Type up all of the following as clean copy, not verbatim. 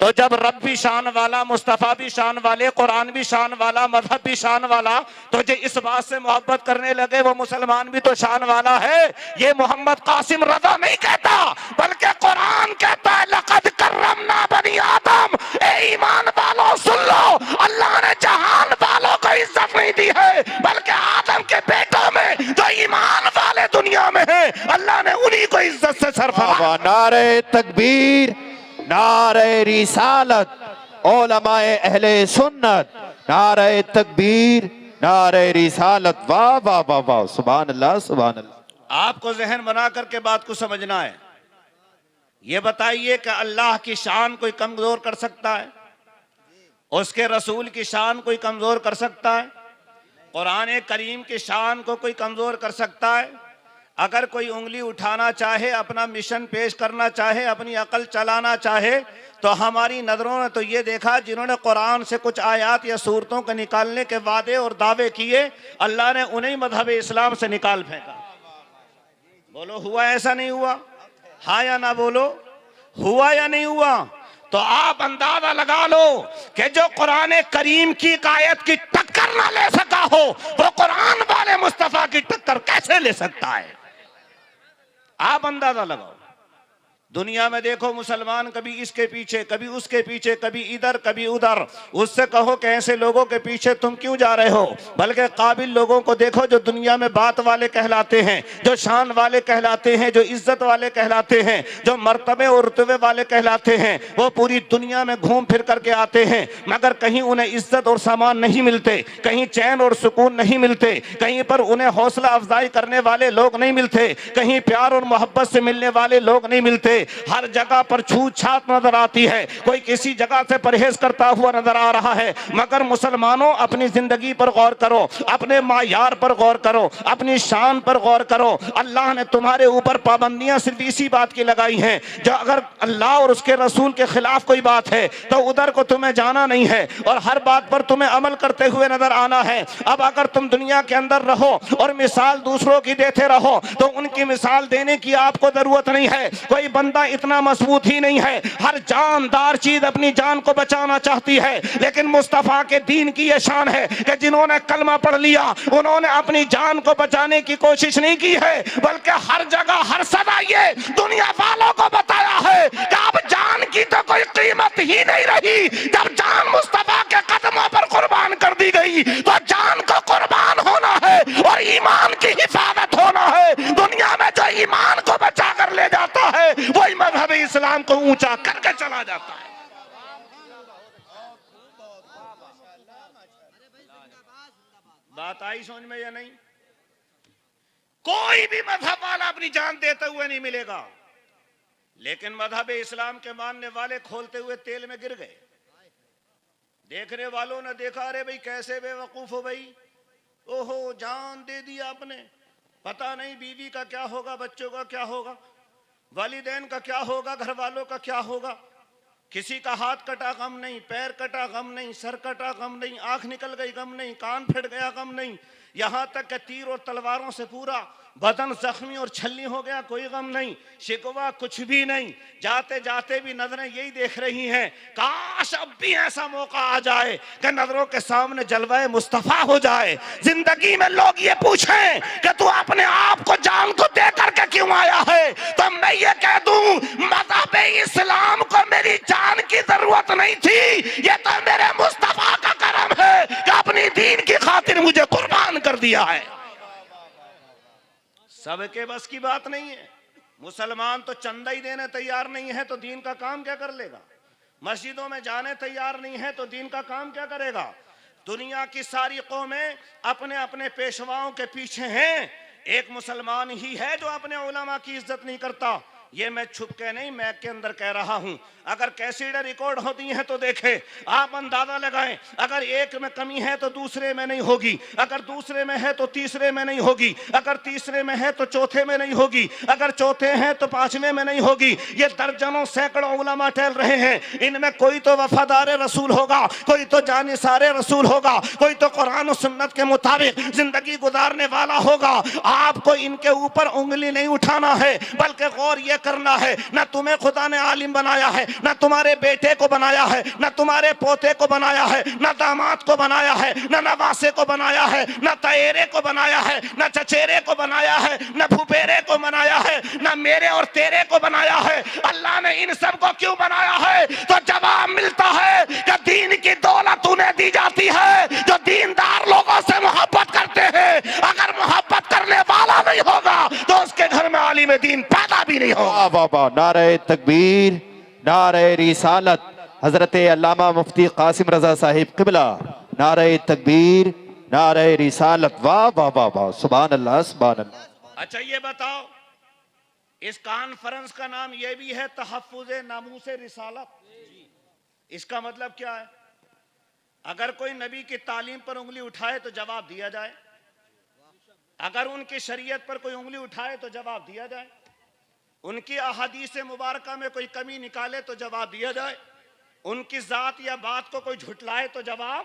तो जब रब भी शान वाला, मुस्तफ़ा भी शान वाले, कुरान भी शान वाला, मजहब भी शान वाला, तो जो इस बात से मोहब्बत करने लगे वो मुसलमान भी तो शान वाला है। ये मोहम्मद कासिम रजा नहीं कहता, बल्कि कुरान कहता है लक़द कर्रमना बनी आदम। ए ईमान वालों सुन लो, अल्लाह ने जहान वालों को इज्जत नहीं दी है, बल्कि आदम के बेटों में जो ईमान वाले दुनिया में है, अल्लाह ने उन्हीं को इज्जत से सरफराज। नारे तकबीर, नारे रिसालत, उलमाए अहले सुन्नत, नारे तकबीर, नारे रिसालत। वाह वाह वाह वाह, सुभान अल्लाह सुभान अल्लाह। आपको जहन बना करके बात को समझना है। ये बताइए कि अल्लाह की शान कोई कमजोर कर सकता है? उसके रसूल की शान कोई कमजोर कर सकता है? कुरान करीम की शान को कोई कमजोर कर सकता है? अगर कोई उंगली उठाना चाहे, अपना मिशन पेश करना चाहे, अपनी अकल चलाना चाहे, तो हमारी नजरों ने तो ये देखा, जिन्होंने कुरान से कुछ आयात या सूरतों को निकालने के वादे और दावे किए, अल्लाह ने उन्हें मजहब इस्लाम से निकाल फेंका। बोलो हुआ ऐसा नहीं हुआ? हाँ या ना बोलो, हुआ या नहीं हुआ? तो आप अंदाजा लगा लो कि जो कुरान करीम की आयत की टक्कर ना ले सका हो, वो कुरान वाले मुस्तफा की टक्कर कैसे ले सकता है? आप अंदाजा लगाओ। दुनिया में देखो, मुसलमान कभी इसके पीछे, कभी उसके पीछे, कभी इधर कभी उधर। उससे कहो कि ऐसे लोगों के पीछे तुम क्यों जा रहे हो? बल्कि काबिल लोगों को देखो जो दुनिया में बात वाले कहलाते हैं, जो शान वाले कहलाते हैं, जो इज्जत वाले कहलाते हैं, जो मर्तबे और रुतबे वाले कहलाते हैं। वो पूरी दुनिया में घूम फिर करके आते हैं, मगर कहीं उन्हें इज्जत और सामान नहीं मिलते, कहीं चैन और सुकून नहीं मिलते, कहीं पर उन्हें हौसला अफजाई करने वाले लोग नहीं मिलते, कहीं प्यार और मोहब्बत से मिलने वाले लोग नहीं मिलते। हर जगह पर छूत छात नजर आती है, कोई किसी जगह से परहेज करता हुआ नजर आ रहा है। मगर मुसलमानों, अपनी जिंदगी पर गौर करो, अपने मायार पर गौर करो, अपनी शान पर गौर करो। अल्लाह ने तुम्हारे ऊपर पाबंदियां सिर्फ इसी बात की लगाई हैं, जो अगर अल्लाह और उसके रसूल के खिलाफ कोई बात है तो उधर को तुम्हें जाना नहीं है और हर बात पर तुम्हें अमल करते हुए नजर आना है। अब अगर तुम दुनिया के अंदर रहो और मिसाल दूसरों की देते रहो, तो उनकी मिसाल देने की आपको जरूरत नहीं है। कोई बंदा इतना मजबूत ही नहीं है, हर जानदार चीज अपनी जान को बचाना चाहती है, लेकिन मुस्तफा के दीन की यह शान है कि जिन्होंने कलमा पढ़ लिया उन्होंने अपनी जान को बचाने की कोशिश नहीं की है, बल्कि हर जगह हर सदा ये दुनिया वालों को बताया है कि अब जान की तो कोई कीमत ही नहीं रही। जब जान मुस्तफा के कदमों पर कुर्बान कर दी गई, तो जान को कुर्बान होना है और ईमान की हिफाजत होना है। दुनिया में जो ईमान को बचा कर ले जाता है, वही मजहब इस्लाम को ऊंचा करके चला जाता है। बात आई समझ में या नहीं? कोई भी मजहब वाला अपनी जान देते हुए नहीं मिलेगा, लेकिन मजहब इस्लाम के मानने वाले खोलते हुए तेल में गिर गए। देखने वालों ने देखा, अरे भाई कैसे बेवकूफ हो भाई, ओहो जान दे दी आपने, पता नहीं बीवी का क्या होगा, बच्चों का क्या होगा, वालिदैन का क्या होगा, घर वालों का क्या होगा। किसी का हाथ कटा गम नहीं, पैर कटा गम नहीं, सर कटा गम नहीं, आंख निकल गई गम नहीं, कान फट गया गम नहीं, यहाँ तक कि तीर और तलवारों से पूरा बदन जख्मी और छलनी हो गया, कोई गम नहीं, शिकवा कुछ भी नहीं। जाते जाते भी नजरें यही देख रही हैं, काश अब भी ऐसा मौका आ जाए कि नजरों के सामने जलवाए मुस्तफा हो जाए। जिंदगी में लोग ये पूछें कि तू अपने आप को जान को दे करके क्यों आया है, तो मैं ये कह दूं, मज़हब इस्लाम को मेरी जान की जरूरत नहीं थी, ये तो मेरे मुस्तफा का करम है कि अपनी दीन की खातिर मुझे कुर्बान कर दिया है। सबके बस की बात नहीं है। मुसलमान तो चंदा ही देने तैयार नहीं है, तो दीन का काम क्या कर लेगा? मस्जिदों में जाने तैयार नहीं है, तो दीन का काम क्या करेगा? दुनिया की सारी कौमें अपने अपने पेशवाओं के पीछे हैं, एक मुसलमान ही है जो अपने उलमा की इज्जत नहीं करता। ये मैं छुप के नहीं, मैं के अंदर कह रहा हूं। अगर कैसेट रिकॉर्ड होती हैं तो देखें, आप अंदाजा लगाएं, अगर एक में कमी है तो दूसरे में नहीं होगी, अगर दूसरे में है तो तीसरे में नहीं होगी, अगर तीसरे में है तो चौथे में नहीं होगी, अगर चौथे हैं तो पांचवें में नहीं होगी। ये दर्जनों सैकड़ों उलमा टहल रहे हैं, इनमें कोई तो वफादार रसूल होगा, कोई तो जानिसारे रसूल होगा, कोई तो कुरान और सुन्नत के मुताबिक जिंदगी गुजारने वाला होगा। आपको इनके ऊपर उंगली नहीं उठाना है, बल्कि गौर ये करना है। ना तुम्हें खुदा ने आलिम बनाया है, ना तुम्हारे बेटे को बनाया है, ना तुम्हारे पोते को बनाया है, ना दामाद को बनाया है, ना नवासे को बनाया है, ना तएरे को बनाया है, ना चचेरे को बनाया है, ना फुफेरे को बनाया है, ना मेरे और तेरे को बनाया है। अल्लाह ने इन सब को क्यों बनाया है? तो जवाब मिलता है कि दीन की दौलत उन्हें दी जाती है जो दीनदार लोगों से मोहब्बत करते हैं। अगर मोहब्बत करने वाला नहीं होगा तो उसके घर में आलिम दीन पैदा भी नहीं होगा। वाह वाह वाह, नारे तकबीर, नारे रिसालत। हजरत अल्लामा मुफ्ती कासिम रजा साहिब किबला, नारे तकबीर, नारे रिसालत। वाह वाह वाह वाह, सुभान अल्लाह सुभान अल्लाह। अच्छा ये बताओ, इस कॉन्फ्रेंस का नाम यह भी है तहफ्फुज़े नामूसे रिसालत। इसका मतलब क्या है? अगर कोई नबी की तालीम पर उंगली उठाए तो जवाब दिया जाए, अगर उनकी शरीयत पर कोई उंगली उठाए तो जवाब दिया जाए, उनकी अहादीस मुबारका में कोई कमी निकाले तो जवाब दिया जाए, उनकी जात या बात को कोई झुटलाए तो जवाब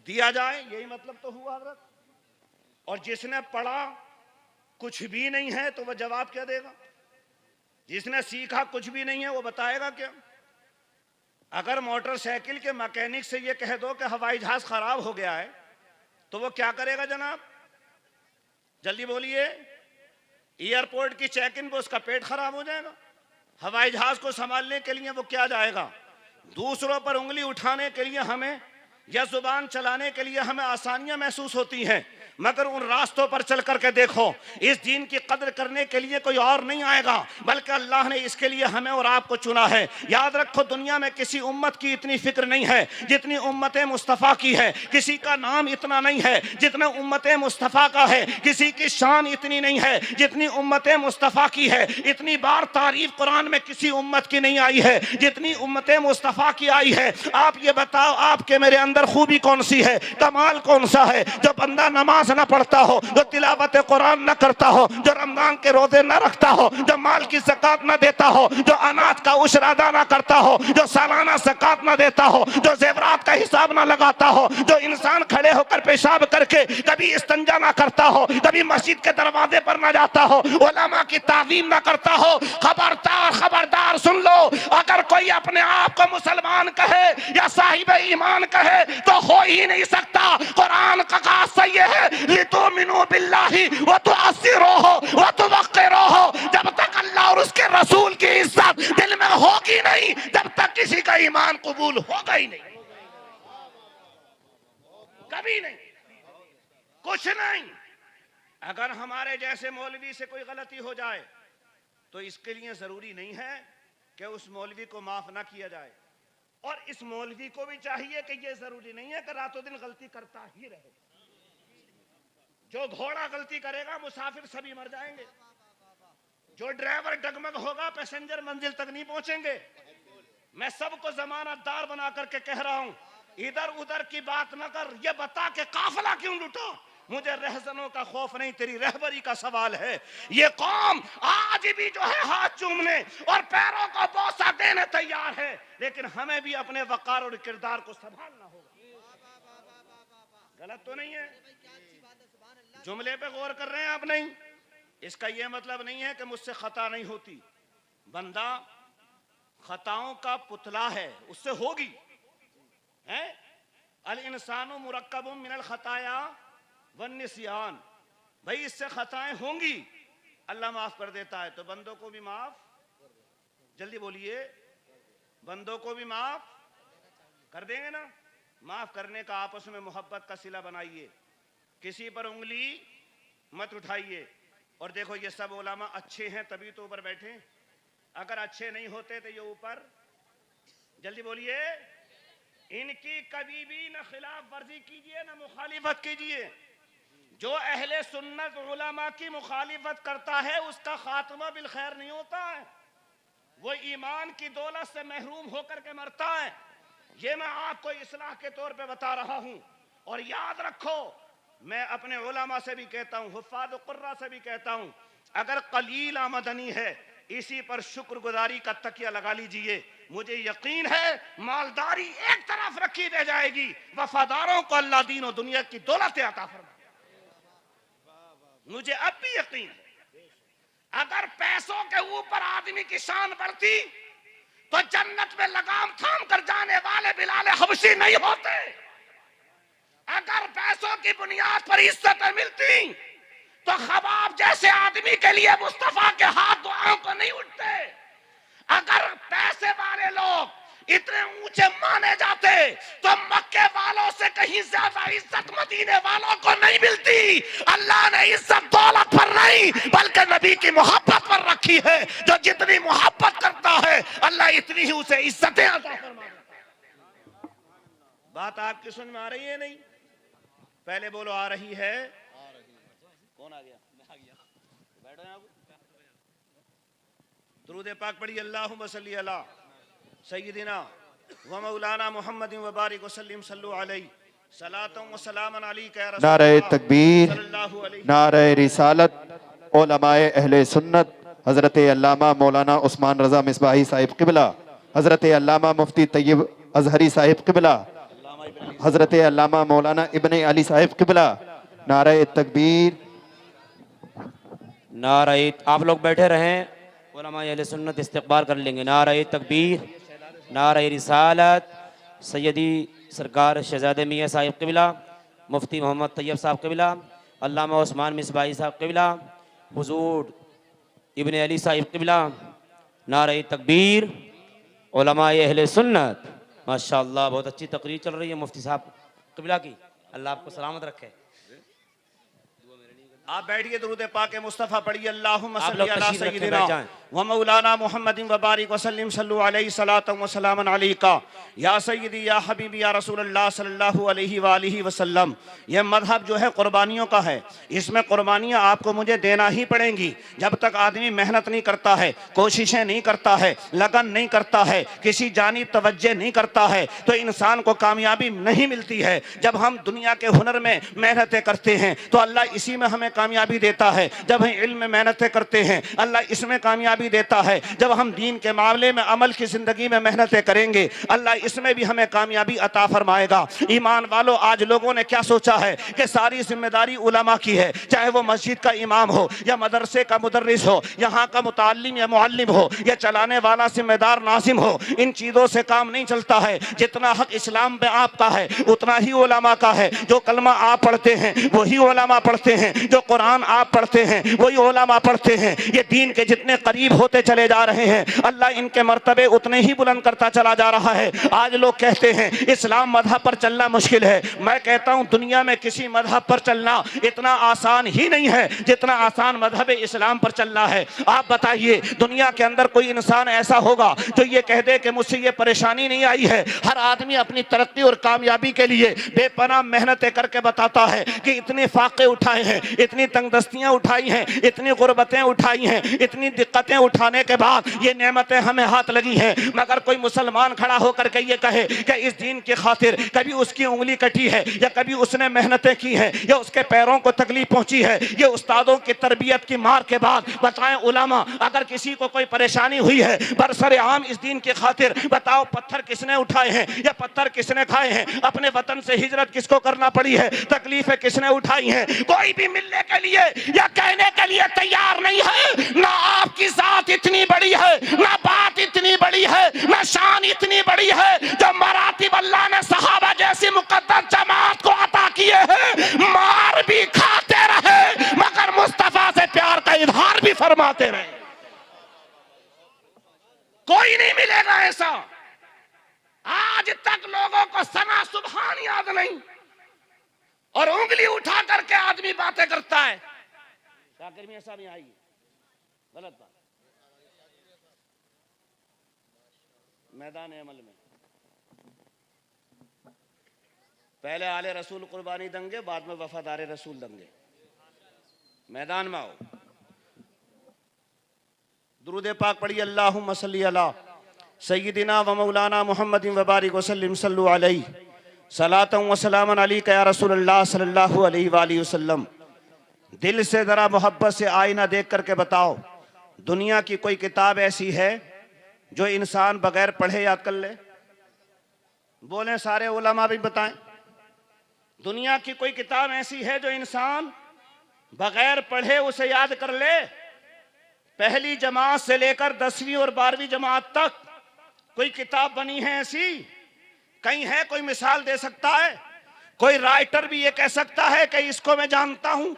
दिया जाए। यही मतलब तो हुआ हजरत। और जिसने पढ़ा कुछ भी नहीं है तो वह जवाब क्या देगा? जिसने सीखा कुछ भी नहीं है वो बताएगा क्या? अगर मोटरसाइकिल के मैकेनिक से ये कह दो कि हवाई जहाज खराब हो गया है तो वो क्या करेगा जनाब? जल्दी बोलिए। एयरपोर्ट की चेक इन पे उसका पेट खराब हो जाएगा। हवाई जहाज को संभालने के लिए वो क्या जाएगा? दूसरों पर उंगली उठाने के लिए हमें या जुबान चलाने के लिए हमें आसानियां महसूस होती हैं, मगर उन रास्तों पर चल करके देखो, इस दीन की कदर करने के लिए कोई और नहीं आएगा, बल्कि अल्लाह ने इसके लिए हमें और आपको चुना है। याद रखो, दुनिया में किसी उम्मत की इतनी फिक्र नहीं है जितनी उम्मत मुस्तफ़ा की है। किसी का नाम इतना नहीं है जितना उम्मत मुस्तफ़ा का है। किसी की शान इतनी नहीं है जितनी उम्मत मुस्तफ़ा की है। इतनी बार तारीफ कुरान में किसी उम्मत की नहीं आई है जितनी उम्मत मुस्तफ़ा की आई है। आप ये बताओ, आपके मेरे अंदर खूबी कौन सी है, कमाल कौन सा है? जो बंदा नमाज न पढ़ता हो, जो तिलावत कुरान न करता हो, जो रमजान के रोजे न रखता हो, जो माल की ज़कात न देता हो, जो अनाज का उश्र अदा न करता हो, जो सालाना ज़कात न देता हो, जो ज़ेवरात का हिसाब न लगाता हो, जो इंसान खड़े होकर पेशाब करके कभी इस्तंजा न करता हो, कभी मस्जिद के दरवाजे पर न जाता हो, उलमा की ताज़ीम न करता हो, खबरदार खबरदार सुन लो, अगर कोई अपने आप को मुसलमान कहे या साहिब ईमान कहे तो हो ही नहीं सकता। कुरान का खासा ये है, लितुमिनु बिल्लाहि व तुअस्सिरुहु व तुवक्किरुहु। जब तक अल्लाह और उसके रसूल की इज्जत दिल में होगी नहीं, जब तक किसी का ईमान कबूल होगा ही नहीं, कभी नहीं, कुछ नहीं। अगर हमारे जैसे मौलवी से कोई गलती हो जाए तो इसके लिए जरूरी नहीं है कि उस मौलवी को माफ ना किया जाए, और इस मौलवी को भी चाहिए कि यह जरूरी नहीं है कि रातों दिन गलती करता ही रहे। जो घोड़ा गलती करेगा मुसाफिर सभी मर जाएंगे, जो ड्राइवर डगमग होगा पैसेंजर मंजिल तक नहीं पहुंचेंगे। मैं सबको जमानतदार बना करके कह रहा हूं, इधर उधर की बात न कर, ये बता के काफिला क्यों लुटा। मुझे रहजनों का खौफ नहीं, तेरी रहबरी का सवाल है। ये कौम आज भी जो है हाथ चूमने और पैरों को बोसा देने तैयार है, लेकिन हमें भी अपने वकार और किरदार को संभालना होगा। गलत तो नहीं है? जुमले पे गौर कर रहे हैं आप? नहीं, इसका यह मतलब नहीं है कि मुझसे खता नहीं होती। बंदा खताओं का पुतला है, उससे होगी। है अल इंसानु मुरक्कबुम मिनल खताया वन निसियान। भाई इससे खताएं होंगी, अल्लाह माफ कर देता है तो बंदों को भी माफ, जल्दी बोलिए, बंदों को भी माफ कर देंगे ना। माफ करने का आपस में मोहब्बत का सिला बनाइए, किसी पर उंगली मत उठाइए। और देखो ये सब उलमा अच्छे हैं तभी तो ऊपर बैठे, अगर अच्छे नहीं होते तो ये ऊपर, जल्दी बोलिए, इनकी कभी भी न खिलाफ वर्जी कीजिए न मुखालिफत कीजिए। जो अहले सुन्नत उलमा की मुखालिफत करता है उसका खात्मा बिल खैर नहीं होता है, वो ईमान की दौलत से महरूम होकर के मरता है। ये मैं आपको इस्लाह के तौर पे बता रहा हूं। और याद रखो, मैं अपने उलमा से भी कहता हूं, हुफ़ाज़ कुर्रा से भी कहता हूं, अगर कलील आमदनी है इसी पर शुक्रगुजारी का तकिया लगा लीजिए। मुझे यकीन है मालदारी एक तरफ रखी रह जाएगी, वफादारों को अल्लाह दीन और दुनिया की दौलत अता फरमाएगा। मुझे अब भी यकीन है। अगर पैसों के ऊपर आदमी की शान बढ़ती तो जन्नत में लगाम थाम कर जाने वाले बिलाल हबशी नहीं होते। अगर पैसों की बुनियाद पर इज्जतें मिलती तो खबाब जैसे आदमी के लिए मुस्तफा के हाथ दुआओं को नहीं उठते। अगर पैसे वाले लोग इतने ऊंचे माने जाते तो मक्के वालों से कहीं ज्यादा इज्जत मदीने वालों को नहीं मिलती। अल्लाह ने इज्जत दौलत पर नहीं बल्कि नबी की मोहब्बत पर रखी है। जो जितनी मोहब्बत करता है अल्लाह इतनी ही उसे इज्जतें अता फरमा देता है। बात आपकी सुन में आ रही है? नहीं, पहले बोलो आ रही है। कौन आ गया? मैं आ गया, बैठो यहाँ। दुरूद पाक पढ़िए, अल्लाहुम्मा सल्ली अला सय्यिदिना व मौलाना मुहम्मद व बारिक वसल्लिम सल्लु अलैहि सलातुम व सलामन अलैका या रसूल नारे तकबीर, सल्लल्लाहु अलैहि। नारे रिसालत, उलमाए अहले सुन्नत, हजरत अल्लामा मौलाना उस्मान रजा मिसबाही साहिब किबला, हजरत अल्लामा मुफ्ती तैयब अजहरी साहिब किबला, हजरत अल्लामा मौलाना इब्ने अली साहिब किबला। नारे तकबीर, नारे, आप लोग बैठे रहें, उलमा अहले सुन्नत इस्तकबाल कर लेंगे। नारे तकबीर, नारे रिसालत, सैयदी सरकार शहजादे मियाँ साहिब किबला, मुफ्ती मोहम्मद तैयब साहब किबला, अल्लामा उस्मान मिसबाही साहब किबला, हुजूर इब्ने अली साहिब किबला। नारे तकबीर, उलमा अहले सुन्नत। माशाअल्लाह, बहुत अच्छी तकरीर चल रही है मुफ्ती साहब किबला की, अल्लाह आपको सलामत रखे। आप बैठिए, दुरूद पाक मुस्तफ़ा पढ़िए, अल्लाहुम्मा आप सल्ली लोग अला तशरीफ रखें, सय्यिदिना बैठ जाएं। व मौलाना मुहम्मद व बारिक वसल्लिम सल्लु अलैहि सलातम व सलामन अलैका या सय्यदी या हबीबी या रसूलल्लाह सल्लल्लाहु अलैहि व आलिहि वसल्लम। यह मजहब जो है कुर्बानियों का है। इसमें कुर्बानियाँ आपको मुझे देना ही पड़ेंगी। जब तक आदमी मेहनत नहीं करता है, कोशिशें नहीं करता है, लगन नहीं करता है, किसी जानिब तवज्जो नहीं करता है तो इंसान को कामयाबी नहीं मिलती है। जब हम दुनिया के हुनर में मेहनतें करते हैं तो अल्लाह इसी में हमें कामयाबी देता है। जब हम इल्म में मेहनतें करते हैं अल्लाह इसमें कामयाबी देता है। जब हम दीन के मामले में अमल की जिंदगी में मेहनतें करेंगे अल्लाह इसमें भी हमें कामयाबी अता फरमाएगा। ईमान वालों, आज लोगों ने क्या सोचा है कि सारी जिम्मेदारी उलमा की है, चाहे वो मस्जिद का इमाम हो या मदरसे का मुदर्रिस हो, यहाँ का मुताल्लिम या मुअल्लिम हो या चलाने वाला जिम्मेदार नाजिम हो। इन चीजों से काम नहीं चलता है। जितना हक इस्लाम में आपका है उतना ही उलमा का है। जो कलमा आप पढ़ते हैं वही उलमा पढ़ते हैं, जो कुरान आप पढ़ते हैं वही उलमा पढ़ते हैं। ये दीन के जितने करीब होते चले जा रहे हैं अल्लाह इनके मर्तबे उतने ही बुलंद करता चला जा रहा है। आज लोग कहते हैं इस्लाम मजहब पर चलना मुश्किल है। मैं कहता हूं दुनिया में किसी मजहब पर चलना इतना आसान ही नहीं है जितना आसान मजहब इस्लाम पर चलना है। आप बताइए, दुनिया के अंदर कोई इंसान ऐसा होगा जो ये कह दे कि मुझसे ये परेशानी नहीं आई है? हर आदमी अपनी तरक्की और कामयाबी के लिए बेपनाह मेहनतें करके बताता है कि इतने फाके उठाए हैं, इतनी तंगदस्तियां उठाई हैं, इतनी गुर्बतें उठाई हैं, इतनी दिक्कतें उठाने के बाद ये नेमतें हमें हाथ लगी हैं। मगर कोई मुसलमान खड़ा होकर के ये कहे कि इस दीन की खातिर कभी उसकी उंगली कटी है या कभी उसने मेहनतें की हैं या उसके पैरों को तकलीफ पहुंची है, ये उस्तादों की तरबियत की मार के बाद बताएं उलमा, अगर किसी को कोई परेशानी हुई है बरसरे आम इस दीन की खातिर, बताओ पत्थर किसने उठाए हैं या पत्थर किसने खाए हैं? अपने वतन से हिजरत किसको करना पड़ी है? तकलीफें किसने उठाई हैं? कोई भी मिलने के लिए या कहने के लिए तैयार नहीं है। ना आपकी जात इतनी बड़ी है, ना बात इतनी बड़ी है, ना शान इतनी बड़ी है जो मरातिब अल्लाह ने सहाबा जैसी मुकद्दस जमात को अता किए हैं। मार भी खाते रहे मगर मुस्तफा से प्यार का इजहार भी फरमाते रहे। कोई नहीं मिलेगा ऐसा। आज तक लोगों को सना सुभान याद नहीं और उंगली उठा करके आदमी बातें करता है। शाकिर मियां साहब यहाँ आइए, गलत बात। मैदान अमल में पहले आले रसूल कुर्बानी देंगे, बाद में वफादार रसूल देंगे। मैदान में आओ, दुरूद पाक पढ़िए, अल्लाहुम्मा सल्ली अला सय्यिदिना व मौलाना मुहम्मद व बारिक वसल्लिम सल्लु अलैहि सलातम व सलामन अलैका या रसूलल्लाह सल्लल्लाहु अलैहि वालैहि वसल्लम। दिल से जरा मोहब्बत से आईना देख करके बताओ, दुनिया की कोई किताब ऐसी है जो इंसान बगैर पढ़े याद कर ले? बोलें सारे उलमा भी बताएं। दुनिया की कोई किताब ऐसी है जो इंसान बगैर पढ़े उसे याद कर ले? पहली जमात से लेकर 10वीं और 12वीं जमात तक कोई किताब बनी है ऐसी? कहीं है? कोई मिसाल दे सकता है? कोई राइटर भी ये कह सकता है कि इसको मैं जानता हूं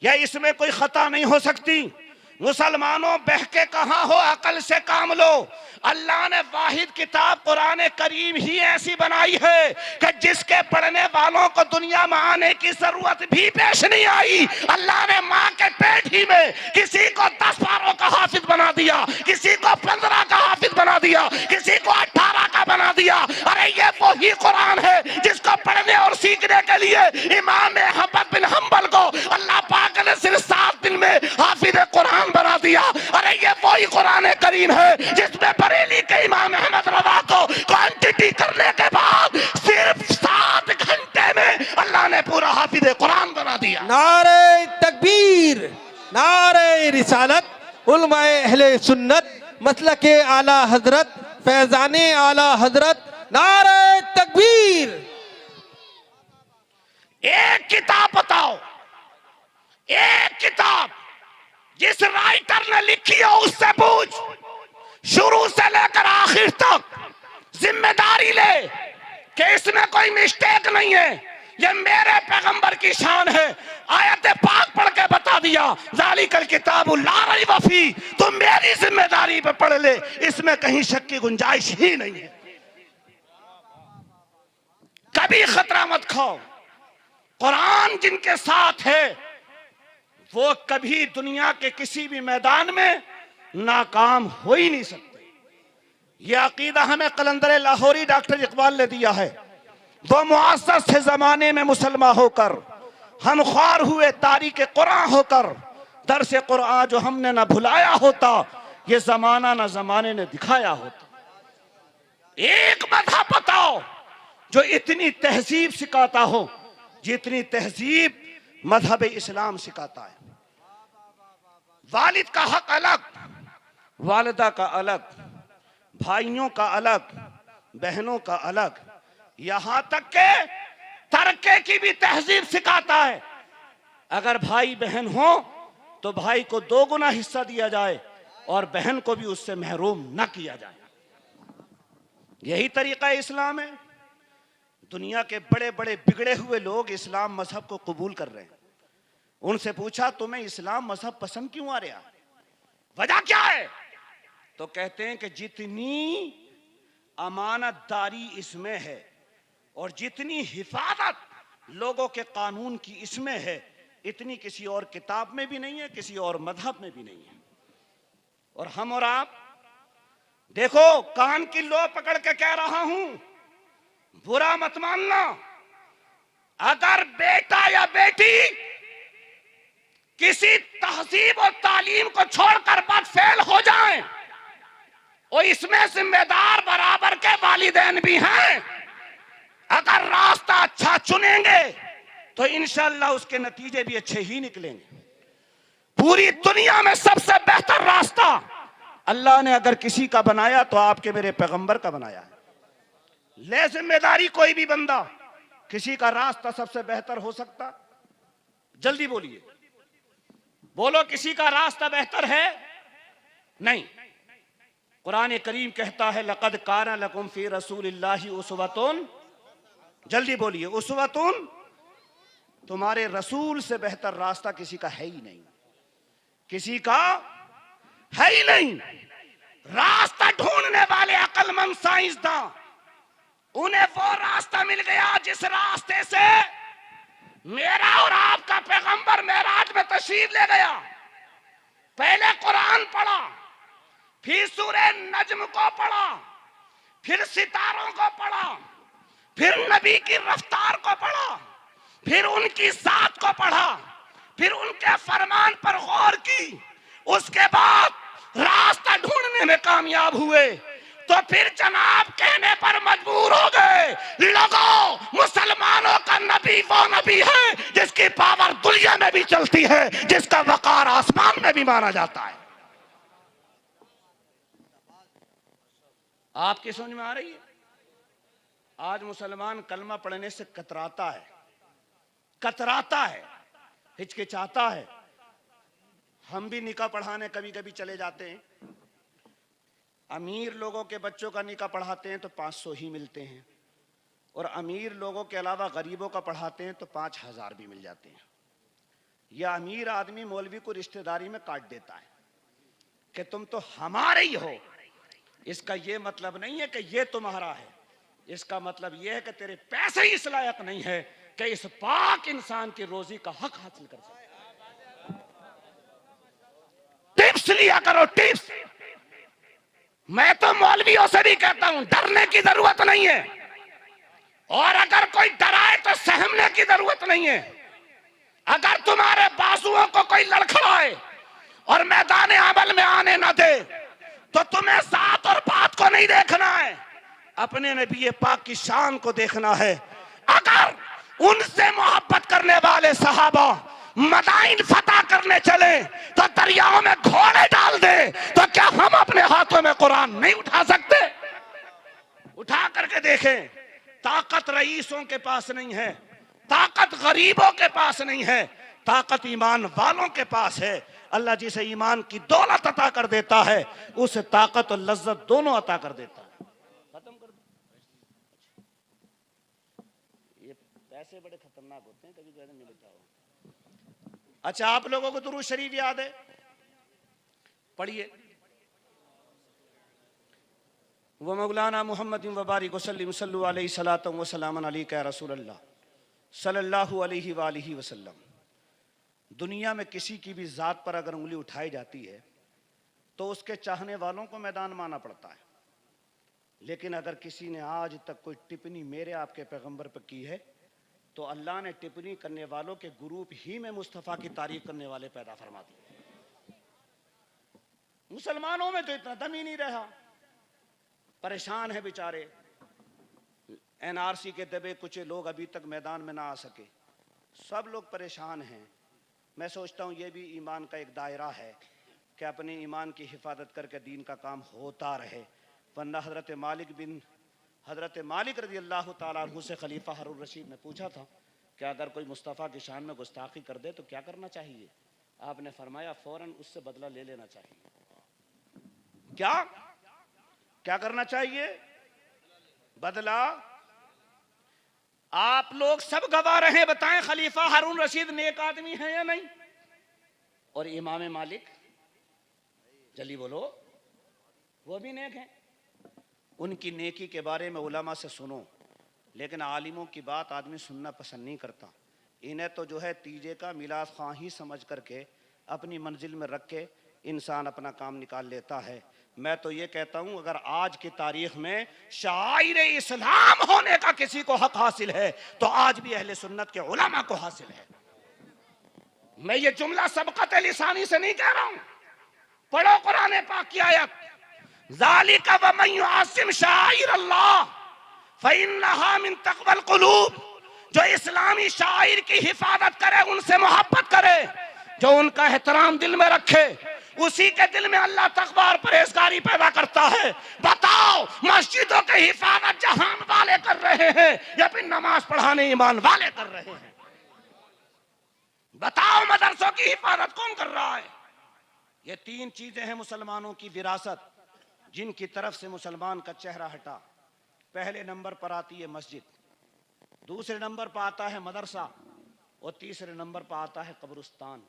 या इसमें कोई खता नहीं हो सकती? मुसलमानों, बहके कहां हो, अकल से काम लो। अल्लाह ने वाहिद किताब कुरान करीम ही ऐसी बनाई है कि जिसके पढ़ने वालों को दुनिया में आने की जरूरत भी पेश नहीं आई। अल्लाह ने माँ के पेट ही में किसी को 10 पारों का हाफिज बना दिया, किसी को 15 का हाफिज बना दिया, किसी को 18 का बना दिया। अरे ये वही कुरान है जिसको पढ़ने और सीखने के लिए इमाम अहमद बिन हंबल को अल्लाह पाक ने सिर्फ 7 दिन में हाफिज कुरान बना दिया। अरे ये वही कुरान करीम है जिसमें बरेली के इमाम अहमद रवा को क्वांटिटी करने के बाद सिर्फ 7 घंटे में अल्लाह ने पूरा हाफिज कुरान बना दिया। नारे तकबीर, नारे रिसालत, उलमाए अहले सुन्नत, मसलके आला हजरत, फैजाने आला हजरत, नारे तकबीर। एक किताब बताओ, एक किताब जिस राइटर ने लिखी हो उससे पूछ, शुरू से लेकर आखिर तक जिम्मेदारी ले कि इसमें कोई मिस्टेक नहीं है। ये मेरे पैगंबर की शान है। आयत पाक पढ़ के बता दिया, ज़ालिकल किताबु ला रैब फीह। तो मेरी जिम्मेदारी पे पढ़ ले, इसमें कहीं शक की गुंजाइश ही नहीं है। कभी खतरा मत खाओ। कुरान जिनके साथ है वो कभी दुनिया के किसी भी मैदान में नाकाम हो ही नहीं सकते। यह अकीदा हमें कलंदर लाहौरी डॉक्टर इकबाल ने दिया है। वो मुअस्सस थे जमाने में मुसलमान होकर, हम ख्वार हुए तारीख कुरान होकर। दरसे कुरान जो हमने ना भुलाया होता, ये जमाना ना जमाने ने दिखाया होता। एक मजहब बताओ जो इतनी तहजीब सिखाता हो जितनी तहजीब मजहब इस्लाम सिखाता है। वालिद का हक अलग, वालिदा का अलग, भाइयों का अलग, बहनों का अलग, यहां तक के तरके की भी तहजीब सिखाता है। अगर भाई बहन हो तो भाई को 2 गुना हिस्सा दिया जाए और बहन को भी उससे महरूम न किया जाए। यही तरीका इस्लाम है। दुनिया के बड़े बड़े बिगड़े हुए लोग इस्लाम मजहब को कबूल कर रहे हैं। उनसे पूछा तुम्हें इस्लाम मजहब पसंद क्यों आ रहा, वजह क्या है? तो कहते हैं कि जितनी अमानतदारी इसमें है और जितनी हिफाजत लोगों के कानून की इसमें है, इतनी किसी और किताब में भी नहीं है, किसी और मजहब में भी नहीं है। और हम और आप देखो, कान की लो पकड़ के कह रहा हूं, बुरा मत मानना। अगर बेटा या बेटी किसी तहजीब और तालीम को छोड़कर बद फेल हो जाएं, और इसमें जिम्मेदार बराबर के वालिदैन भी हैं। अगर रास्ता अच्छा चुनेंगे तो इंशाअल्लाह उसके नतीजे भी अच्छे ही निकलेंगे। पूरी दुनिया में सबसे बेहतर रास्ता अल्लाह ने अगर किसी का बनाया तो आपके मेरे पैगंबर का बनाया है। ले जिम्मेदारी कोई भी बंदा, किसी का रास्ता सबसे बेहतर हो सकता? जल्दी बोलिए, बोलो, किसी का रास्ता बेहतर है? नहीं। कुरान करीम कहता है लक़द काना लकुम फी रसूलिल्लाहि उस्वतुन, जल्दी बोलिए, उस्वतुन, तुम्हारे रसूल से बेहतर रास्ता किसी का है ही नहीं, किसी का है ही नहीं। रास्ता ढूंढने वाले अक्लमंद साइंसदान, उन्हें वो रास्ता मिल गया जिस रास्ते से मेरा और आपका पैगंबर मेराज में तशरीफ ले गया। पहले कुरान पढ़ा, फिर सूरह नज्म को पढ़ा, फिर सितारों को पढ़ा, फिर नबी की रफ्तार को पढ़ा, फिर उनकी जात को पढ़ा, फिर उनके फरमान पर गौर की। उसके बाद रास्ता ढूंढने में कामयाब हुए तो फिर जनाब कहने पर मजबूर हो गए, लोगों, मुसलमानों का नबी वो नबी है जिसकी पावर दुनिया में भी चलती है, जिसका वकार आसमान में भी माना जाता है। आपकी समझ में आ रही है? आज मुसलमान कलमा पढ़ने से कतराता है, हिचकिचाता है। हम भी निकाह पढ़ाने कभी कभी चले जाते हैं। अमीर लोगों के बच्चों का निकाह पढ़ाते हैं तो 500 ही मिलते हैं, और अमीर लोगों के अलावा गरीबों का पढ़ाते हैं तो 5000 भी मिल जाते हैं। यह अमीर आदमी मौलवी को रिश्तेदारी में काट देता है कि तुम तो हमारे ही हो। इसका यह मतलब नहीं है कि यह तुम्हारा है, इसका मतलब यह है कि तेरे पैसे ही इस लायक नहीं है कि इस पाक इंसान की रोजी का हक हासिल कर सके। टिप्स लिया करो, टिप्स। मैं तो मौलवियों से भी कहता हूं, डरने की जरूरत नहीं है, और अगर कोई डराए तो सहमने की जरूरत नहीं है। अगर तुम्हारे बाजुओं को कोई लड़खड़ाए और मैदान अमल में आने न दे तो तुम्हें साथ और बात को नहीं देखना है, अपने नबी पाक की शान को देखना है। अगर उनसे मोहब्बत करने वाले सहाबा मदाइन फतह करने चले तो दरियाओं में घोड़े डाल दे, तो क्या हम अपने हाथों में कुरान नहीं उठा सकते? उठा करके देखें। ताकत रईसों के पास नहीं है, ताकत गरीबों के पास नहीं है, ताकत ईमान वालों के पास है। अल्लाह जिसे ईमान की दौलत अता कर देता है उसे ताकत और लज्जत दोनों अता कर देता है। खत्म कर दो। ये पैसे बड़े खतरनाक होते हैं, कभी कभी नहीं बचाओ। अच्छा, आप लोगों को दुरूद शरीफ याद है? पढ़िए। व मौलाना मोहम्मद वबारिक वसल्लम सल्लल्लाहु अलैहि सलातम व सलामन अलैका या रसूल अल्लाह सल्लल्लाहु अलैहि वालिहि वसल्लम। दुनिया में किसी की भी जात पर अगर उंगली उठाई जाती है तो उसके चाहने वालों को मैदान माना पड़ता है, लेकिन अगर किसी ने आज तक कोई टिप्पणी मेरे आपके पैगंबर पर की है तो अल्लाह ने टिप्पणी करने वालों के ग्रुप ही में मुस्तफ़ा की तारीफ करने वाले पैदा फरमा दिए। मुसलमानों में तो इतना दम ही नहीं रहा, परेशान है बेचारे। एनआरसी के दबे कुछ लोग अभी तक मैदान में ना आ सके, सब लोग परेशान हैं। मैं सोचता हूँ ये भी ईमान का एक दायरा है कि अपने ईमान की हिफाजत करके दीन का काम होता रहे। वरना हज़रत मालिक रज़ी अल्लाह ताला अन्हु से खलीफा हारून रशीद ने पूछा था कि अगर कोई मुस्तफ़ा की शान में गुस्ताखी कर दे तो क्या करना चाहिए? आपने फरमाया फौरन उससे बदला ले लेना चाहिए। क्या करना चाहिए? बदला। आप लोग सब गवाह रहे, बताएं खलीफा हारून रशीद नेक आदमी है या नहीं? और इमाम मालिक, जल्दी बोलो, वो भी नेक है। उनकी नेकी के बारे में उलमा से सुनो, लेकिन आलिमों की बात आदमी सुनना पसंद नहीं करता। इन्हें तो जो है तीजे का मिलाद खां ही समझ करके अपनी मंजिल में रख के इंसान अपना काम निकाल लेता है। मैं तो ये कहता हूं, अगर आज की तारीख में शायर इस्लाम होने का किसी को हक हासिल है तो आज भी अहले सुन्नत के उलमा को हासिल है। मैं ये जुमला सबकत लिसानी से नहीं कह रहा हूं, पढ़ो कुरान पाक की आयत, ज़ालिका व मन युअज़्ज़िम शाइर अल्लाह फ़इन्नहा मिन तक़वल क़ुलूब। जो इस्लामी शायर की हिफाजत करे, उनसे मोहब्बत करे, जो उनका एहतराम दिल में रखे, उसी के दिल में अल्लाह तक़वा और परहेजगारी पैदा करता है। बताओ, मस्जिदों की हिफाजत जहान वाले कर रहे हैं या फिर नमाज पढ़ाने ईमान वाले कर रहे हैं? बताओ, मदरसों की हिफाजत कौन कर रहा है? ये तीन चीजें हैं मुसलमानों की विरासत, जिनकी तरफ से मुसलमान का चेहरा हटा। पहले नंबर पर आती है मस्जिद, दूसरे नंबर पर आता है मदरसा, और तीसरे नंबर पर आता है कब्रिस्तान।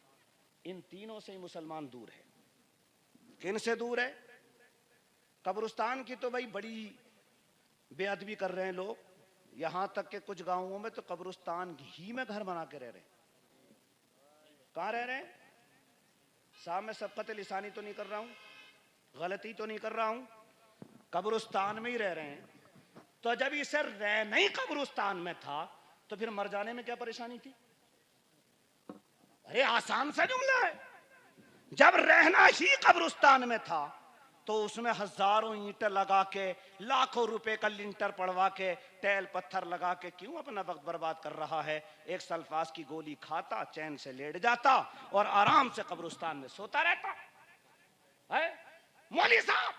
इन तीनों से ही मुसलमान दूर है। किन से दूर है? कब्रिस्तान की तो भाई बड़ी बेअदबी कर रहे हैं लोग। यहां तक के कुछ गांवों में तो कब्रिस्तान ही में घर बना के रह रहे हैं। कहां रह रहे हैं साहब? मैं सबकत लिसानी तो नहीं कर रहा हूं, गलती तो नहीं कर रहा हूं, कब्रिस्तान में ही रह रहे हैं। तो जब इसे रहना ही कब्रिस्तान में था तो फिर मर जाने में क्या परेशानी थी? अरे आसान सा जुमला है। जब रहना ही कब्रिस्तान में था तो उसमें हजारों ईंट लगा के, लाखों रुपए का लिंटर पड़वा के, टैल पत्थर लगा के क्यों अपना वक्त बर्बाद कर रहा है? एक सल्फास की गोली खाता, चैन से लेट जाता और आराम से कब्रिस्तान में सोता रहता है। मौलवी साहब,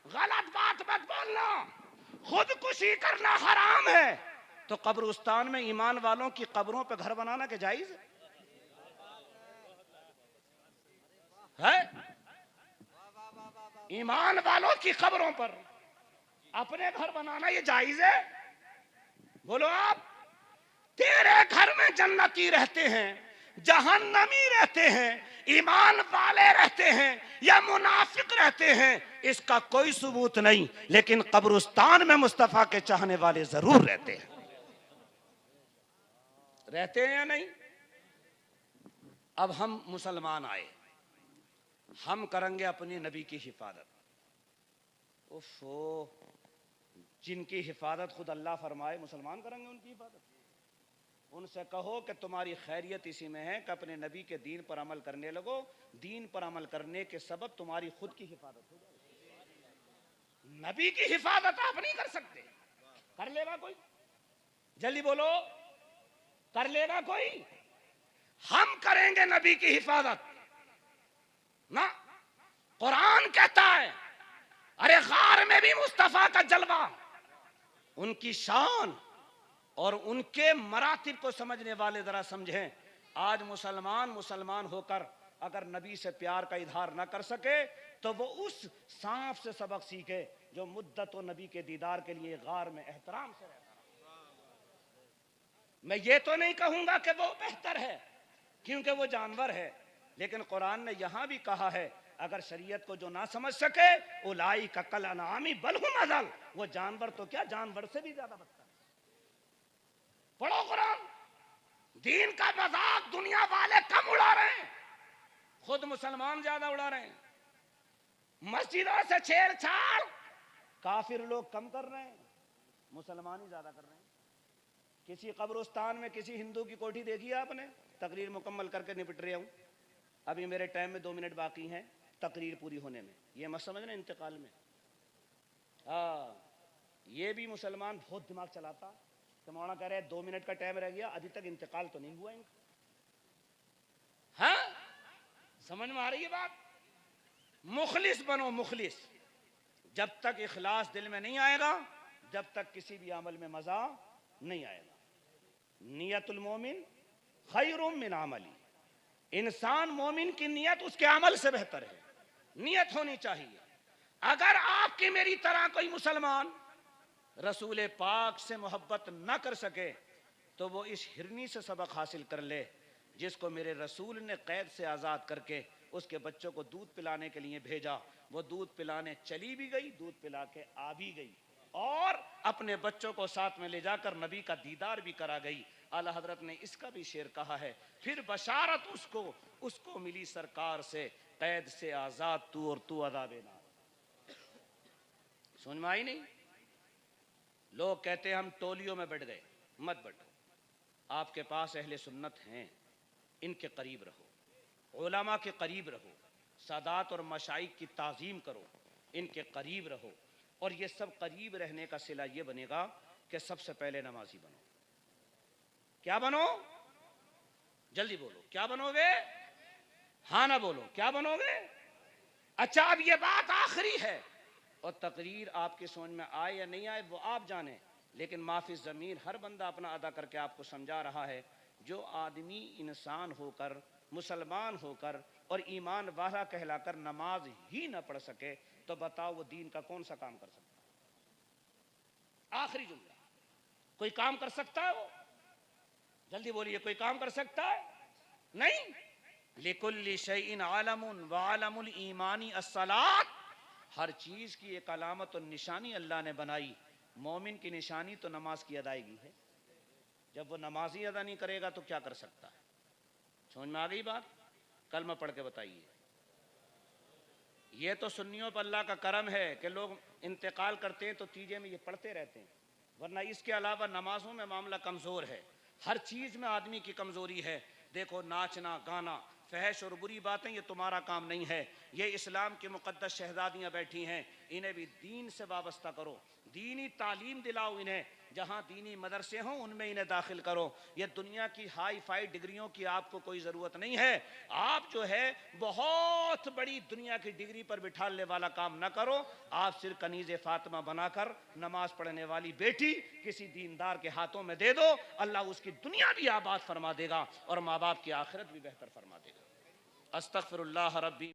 गलत बात मत बोलना, खुदकुशी करना हराम है। तो कब्रिस्तान में ईमान वालों की कब्रों पे घर बनाना क्या जायज है? है? ईमान वालों की कब्रों पर अपने घर बनाना ये जायज है? बोलो आप। तेरे घर में जन्नती रहते हैं, जहन्नमी रहते हैं, ईमान वाले रहते हैं या मुनाफिक रहते हैं, इसका कोई सबूत नहीं, लेकिन कब्रिस्तान में मुस्तफा के चाहने वाले जरूर रहते हैं। रहते हैं या नहीं? अब हम मुसलमान आए, हम करेंगे अपने नबी की हिफाजत। उफ़ो, जिनकी हिफाजत खुद अल्लाह फरमाए, मुसलमान करेंगे उनकी हिफाजत? उनसे कहो कि तुम्हारी खैरियत इसी में है कि अपने नबी के दीन पर अमल करने लगो। दीन पर अमल करने के सबब तुम्हारी खुद की हिफाजत हो जाएगी। नबी की हिफाजत आप नहीं कर सकते। कर लेगा कोई? जल्दी बोलो, कर लेगा कोई? हम करेंगे नबी की हिफाजत ना। कुरान कहता है, अरे गार में भी मुस्तफा का जलवा, उनकी शान और उनके मरातिब को समझने वाले जरा समझें। आज मुसलमान होकर अगर नबी से प्यार का इजहार न कर सके तो वो उस सांप से सबक सीखे जो मुद्दत और नबी के दीदार के लिए गार में एहतराम से रहता। मैं ये तो नहीं कहूंगा कि वो बेहतर है क्योंकि वो जानवर है, लेकिन कुरान ने यहां भी कहा है अगर शरीयत को जो ना समझ सके, उलाई का कल अनामी बलहुम अज़ल, वो जानवर तो क्या, जानवर से भी ज्यादा बदतर। पढ़ो कुरान। दीन का मजाक दुनिया वाले कम उड़ा रहे हैं, खुद मुसलमान ज्यादा उड़ा रहे हैं। मस्जिदों से छेड़छाड़ काफिर लोग कम कर रहे हैं, मुसलमान ही ज्यादा कर रहे हैं। किसी कब्रिस्तान में किसी हिंदू की कोठी देखी है आपने? तकरीर मुकम्मल करके निपट रहा हूं, अभी मेरे टाइम में 2 मिनट बाकी हैं तकरीर पूरी होने में। ये मत समझना इंतकाल में। ये भी मुसलमान बहुत दिमाग चलाता कि मौलाना कह रहे हैं 2 मिनट का टाइम रह गया, अभी तक इंतकाल तो नहीं हुआ इनका। हाँ, समझ में आ रही है बात? मुखलिस बनो, मुखलिस। जब तक इखलास दिल में नहीं आएगा, जब तक किसी भी अमल में मजा नहीं आएगा। नियतुल मोमिन खैरुम मिन अमली। इंसान मोमिन की नियत उसके अमल से बेहतर है। नियत होनी चाहिए। अगर आपकी मेरी तरह कोई मुसलमान रसूल पाक से मोहब्बत न कर सके तो वो इस हिरनी से सबक हासिल कर ले जिसको मेरे रसूल ने कैद से आज़ाद करके उसके बच्चों को दूध पिलाने के लिए भेजा। वो दूध पिलाने चली भी गई, दूध पिला के आ भी गई और अपने बच्चों को साथ में ले जाकर नबी का दीदार भी करा गई। आला हजरत ने इसका भी शेर कहा है, फिर बशारत उसको मिली सरकार से, कैद से आजाद तू और तू अज़ाबे नार। समझ में आई नहीं? लोग कहते हैं हम टोलियों में बैठ गए। मत बैठो, आपके पास अहले सुन्नत हैं, इनके करीब रहो, उलमा के करीब रहो, सादात और मशाइख की ताज़ीम करो, इनके करीब रहो। और ये सब करीब रहने का सिला ये बनेगा कि सबसे पहले नमाजी बनो। क्या बनो? जल्दी बोलो, क्या बनोगे? हाँ ना बोलो, क्या बनोगे? अच्छा, अब ये बात आखिरी है और तकरीर आपकी समझ में आए या नहीं आए वो आप जाने, लेकिन माफी ज़मीन हर बंदा अपना अदा करके आपको समझा रहा है। जो आदमी इंसान होकर, मुसलमान होकर और ईमान वाला कहलाकर नमाज ही न पढ़ सके तो बताओ वो दीन का कौन सा काम कर सकता है? आखिरी जुमला, कोई काम कर सकता है वो? जल्दी बोलिए, कोई काम कर सकता है? नहीं। लिकुल्लि शैइन आलमुन व आलमुल ईमानी अस्सलात। हर चीज की एक अलामत और निशानी अल्लाह ने बनाई। मोमिन की निशानी तो नमाज की अदायगी है। जब वो नमाज ही अदा नहीं करेगा तो क्या कर सकता है? समझ में आ गई बात? कलमा पढ़ के बताइए। ये तो सुन्नियों पर अल्लाह का करम है कि लोग इंतकाल करते हैं तो तीजे में ये पढ़ते रहते हैं, वरना इसके अलावा नमाजों में मामला कमज़ोर है। हर चीज़ में आदमी की कमज़ोरी है। देखो, नाचना गाना, फहश और बुरी बातें ये तुम्हारा काम नहीं है। ये इस्लाम की मुक़द्दस शहज़ादियाँ बैठी हैं, इन्हें भी दीन से वाबस्ता करो, दीनी तालीम दिलाओ इन्हें। जहाँ दीनी मदरसे हों उनमें इन्हें दाखिल करो। ये दुनिया की हाई फाई डिग्रियों की आपको कोई ज़रूरत नहीं है। आप जो है बहुत बड़ी दुनिया की डिग्री पर बिठाने वाला काम ना करो। आप सिर्फ कनीज़े फातिमा बनाकर नमाज पढ़ने वाली बेटी किसी दीनदार के हाथों में दे दो, अल्लाह उसकी दुनिया भी आबाद फरमा देगा और माँ बाप की आखिरत भी बेहतर फरमा देगा। अस्तगफिरुल्लाह रब्बी।